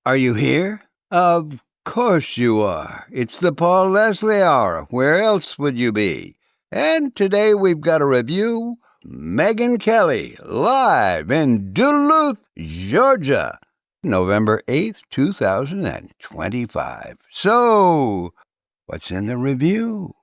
Are you here? Of course you are. It's the Paul Leslie Hour. Where else would you be? And today we've got a review. Megyn Kelly, live in Duluth, Georgia, November 8th, 2025. So, what's in the review?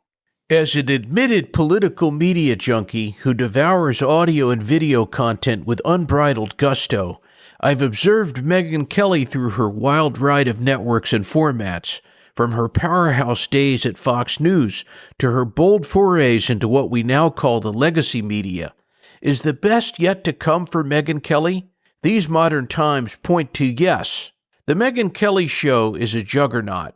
As an admitted political media junkie who devours audio and video content with unbridled gusto, I've observed Megyn Kelly through her wild ride of networks and formats, from her powerhouse days at Fox News to her bold forays into what we now call the legacy media. Is the best yet to come for Megyn Kelly? These modern times point to yes. The Megyn Kelly Show is a juggernaut.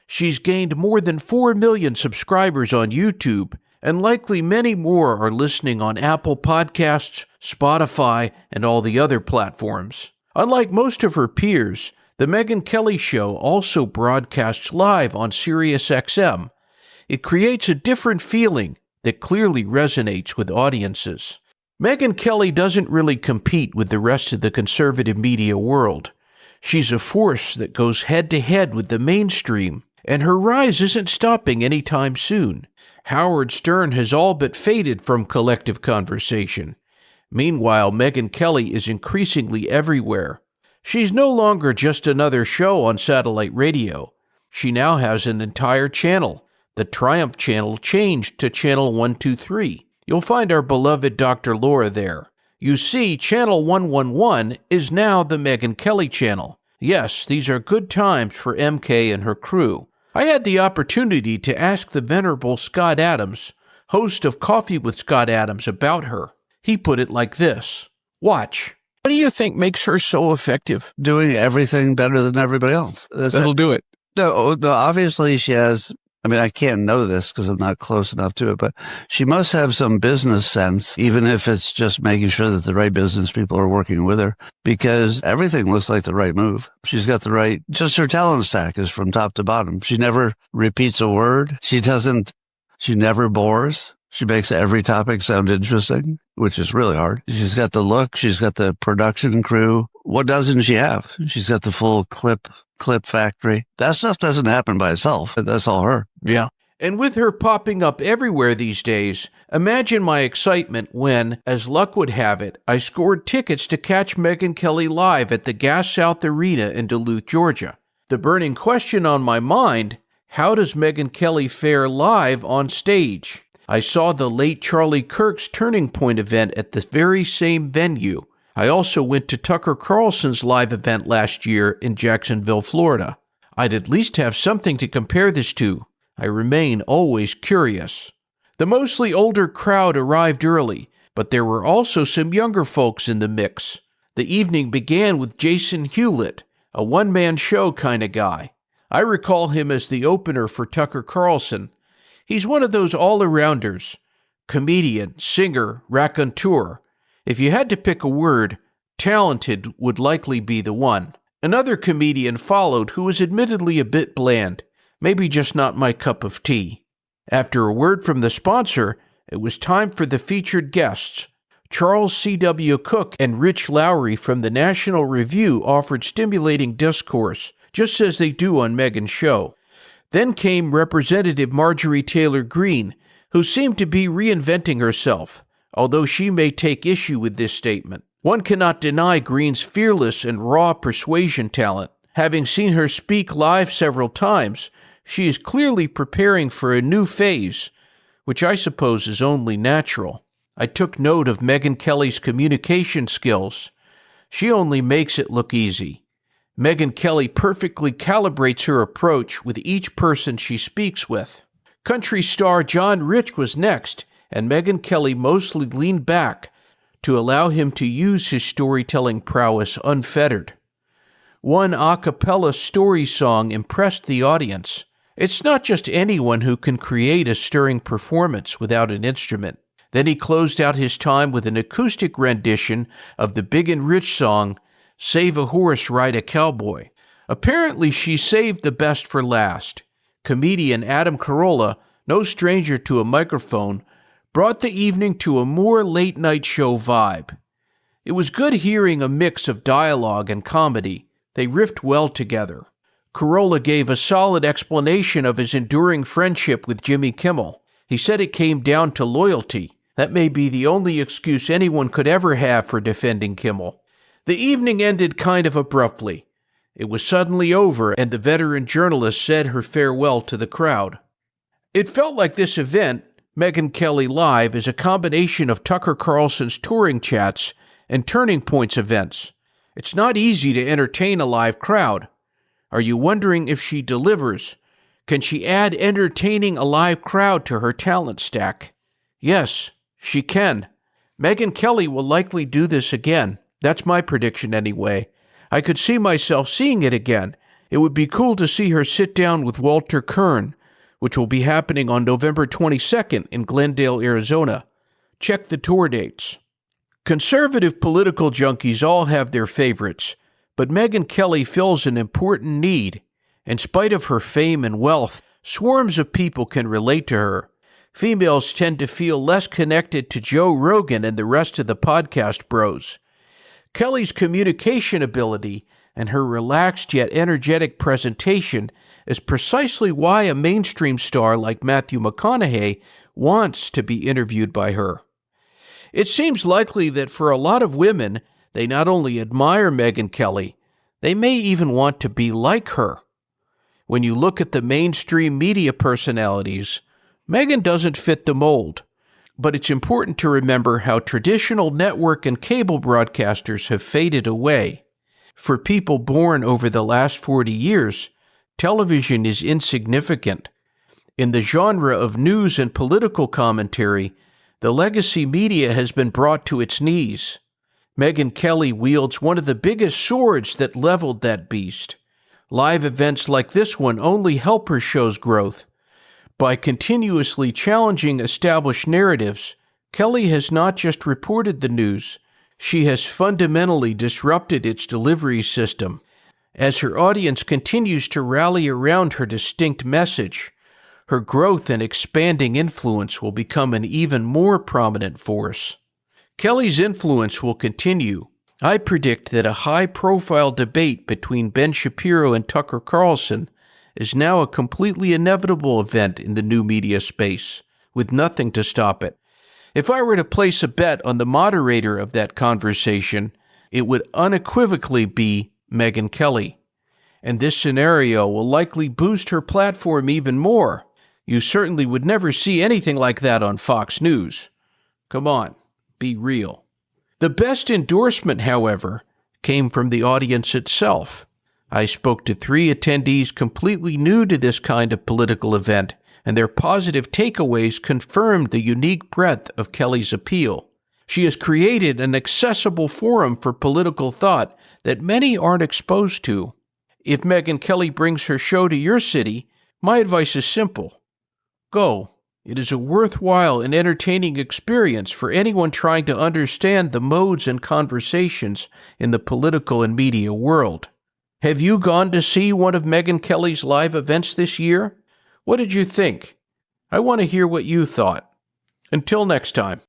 She's gained more than 4 million subscribers on YouTube, and likely many more are listening on Apple Podcasts, Spotify, and all the other platforms. Unlike most of her peers, the Megyn Kelly Show also broadcasts live on SiriusXM. It creates a different feeling that clearly resonates with audiences. Megyn Kelly doesn't really compete with the rest of the conservative media world. She's a force that goes head-to-head with the mainstream, and her rise isn't stopping anytime soon. Howard Stern has all but faded from collective conversation. Meanwhile, Megyn Kelly is increasingly everywhere. She's no longer just another show on satellite radio. She now has an entire channel. The Triumph channel changed to Channel 123. You'll find our beloved Dr. Laura there. You see, Channel 111 is now the Megyn Kelly channel. Yes, these are good times for MK and her crew. I had the opportunity to ask the venerable Scott Adams, host of Coffee with Scott Adams, about her. He put it like this. Watch. What do you think makes her so effective? Doing everything better than everybody else. That'll do it. No, obviously she has, I can't know this because I'm not close enough to it, but she must have some business sense, even if it's just making sure that the right business people are working with her, because everything looks like the right move. She's got the right, just her talent stack is from top to bottom. She never repeats a word. She never bores. She makes every topic sound interesting, which is really hard. She's got the look. She's got the production crew. What doesn't she have? She's got the full clip factory. That stuff doesn't happen by itself. That's all her. Yeah. And with her popping up everywhere these days, imagine my excitement when, as luck would have it, I scored tickets to catch Megyn Kelly live at the Gas South Arena in Duluth, Georgia. The burning question on my mind, how does Megyn Kelly fare live on stage? I saw the late Charlie Kirk's Turning Point event at the very same venue. I also went to Tucker Carlson's live event last year in Jacksonville, Florida. I'd at least have something to compare this to. I remain always curious. The mostly older crowd arrived early, but there were also some younger folks in the mix. The evening began with Jason Hewlett, a one-man show kind of guy. I recall him as the opener for Tucker Carlson. He's one of those all-arounders, comedian, singer, raconteur. If you had to pick a word, talented would likely be the one. Another comedian followed who was admittedly a bit bland, maybe just not my cup of tea. After a word from the sponsor, it was time for the featured guests. Charles C.W. Cook and Rich Lowry from the National Review offered stimulating discourse, just as they do on Megyn's show. Then came Representative Marjorie Taylor Greene, who seemed to be reinventing herself, although she may take issue with this statement. One cannot deny Greene's fearless and raw persuasion talent. Having seen her speak live several times, she is clearly preparing for a new phase, which I suppose is only natural. I took note of Megyn Kelly's communication skills. She only makes it look easy. Megyn Kelly perfectly calibrates her approach with each person she speaks with. Country star John Rich was next, and Megyn Kelly mostly leaned back to allow him to use his storytelling prowess unfettered. One a cappella story song impressed the audience. It's not just anyone who can create a stirring performance without an instrument. Then he closed out his time with an acoustic rendition of the Big and Rich song, Save a Horse, Ride a Cowboy. Apparently she saved the best for last. Comedian Adam Carolla, no stranger to a microphone, brought the evening to a more late-night show vibe. It was good hearing a mix of dialogue and comedy. They riffed well together. Carolla gave a solid explanation of his enduring friendship with Jimmy Kimmel. He said it came down to loyalty. That may be the only excuse anyone could ever have for defending Kimmel. The evening ended kind of abruptly. It was suddenly over, and the veteran journalist said her farewell to the crowd. It felt like this event, Megyn Kelly Live, is a combination of Tucker Carlson's touring chats and Turning Points events. It's not easy to entertain a live crowd. Are you wondering if she delivers? Can she add entertaining a live crowd to her talent stack? Yes, she can. Megyn Kelly will likely do this again. That's my prediction anyway. I could see myself seeing it again. It would be cool to see her sit down with Walter Kern, which will be happening on November 22nd in Glendale, Arizona. Check the tour dates. Conservative political junkies all have their favorites, but Megyn Kelly fills an important need. In spite of her fame and wealth, swarms of people can relate to her. Females tend to feel less connected to Joe Rogan and the rest of the podcast bros. Kelly's communication ability and her relaxed yet energetic presentation is precisely why a mainstream star like Matthew McConaughey wants to be interviewed by her. It seems likely that for a lot of women, they not only admire Megyn Kelly, they may even want to be like her. When you look at the mainstream media personalities, Megyn doesn't fit the mold. But it's important to remember how traditional network and cable broadcasters have faded away. For people born over the last 40 years, television is insignificant. In the genre of news and political commentary, the legacy media has been brought to its knees. Megyn Kelly wields one of the biggest swords that leveled that beast. Live events like this one only help her show's growth. By continuously challenging established narratives, Kelly has not just reported the news, she has fundamentally disrupted its delivery system. As her audience continues to rally around her distinct message, her growth and expanding influence will become an even more prominent force. Kelly's influence will continue. I predict that a high-profile debate between Ben Shapiro and Tucker Carlson is now a completely inevitable event in the new media space, with nothing to stop it. If I were to place a bet on the moderator of that conversation, it would unequivocally be Megyn Kelly. And this scenario will likely boost her platform even more. You certainly would never see anything like that on Fox News. Come on, be real. The best endorsement, however, came from the audience itself. I spoke to 3 attendees completely new to this kind of political event, and their positive takeaways confirmed the unique breadth of Kelly's appeal. She has created an accessible forum for political thought that many aren't exposed to. If Megyn Kelly brings her show to your city, my advice is simple. Go. It is a worthwhile and entertaining experience for anyone trying to understand the modes and conversations in the political and media world. Have you gone to see one of Megyn Kelly's live events this year? What did you think? I want to hear what you thought. Until next time.